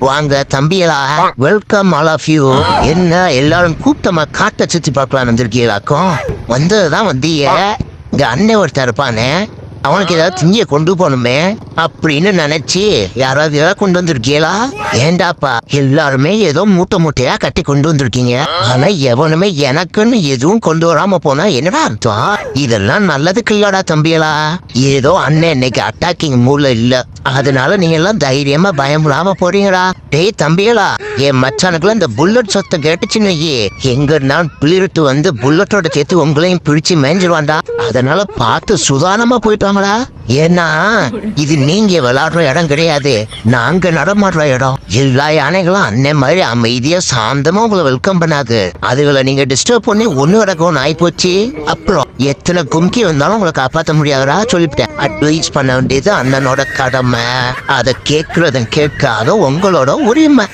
வாங்க தம்பிகளா, welcome all of you. என்ன எல்லாரும் கூட்டமா காட்ட சுத்தி பார்க்கலாம் வந்திருக்கீங்களாக்கும்? வந்ததுதான் வந்தீங்க. இங்க அண்ணன் ஒருத்தர் இருப்பானே, அவனுக்கு ஏதாவது திங்க கொண்டு போகணுமே அப்படின்னு நினைச்சு யாராவது ஏதாவது கொண்டு வந்திருக்கீங்களா? ஏண்டாப்பா எல்லாருமே ஏதோ மூட்டை மூட்டையா கட்டி கொண்டு வந்திருக்கீங்க. ஆனா எவனுமே எனக்குன்னு எதுவும் கொண்டு வராம போனா என்னடா அர்த்தம்? இதெல்லாம் நல்லதுக்கு இல்லடா தம்பிகளா. ஏதோ அண்ணன் இன்னைக்கு அட்டாக்கிங் மூட்ல இல்ல, அதனால நீங்க எல்லாம் தைரியமா பயமில்லாம போறீங்களா? டேய் தம்பிகளா, என் மச்சானுக்குள்ள இந்த புல்லட் சத்தம் கேட்டுச்சுன்னு எங்க இருந்தாலும் பிளிரிட்டு வந்து புல்லட்டோட சேர்த்து உங்களையும் பிடிச்சு மேஞ்சிருவான்டா. அதனால பார்த்து சுதானமா போயிட்டாங்களா. ஏன்னா இது நீங்க விளையாடுற இடம் கிடையாது, நாங்க நடமாடுற இடம். எல்லா யானைகளும் அண்ணன் மாதிரி அமைதியா சாந்தமா உங்களை வெல்கம் பண்ணாது. அதுகளை நீங்க டிஸ்டர்ப் பண்ணி ஒண்ணு நடக்கும் ஆயி போச்சு. அப்புறம் எத்தனை கும்கி வந்தாலும் உங்களை காப்பாற்ற முடியாதா சொல்லிவிட்டேன். அட்வைஸ் பண்ண வேண்டியது அண்ணனோட கடமை, அதை கேட்கறதும் கேட்காத உங்களோட உரிமை.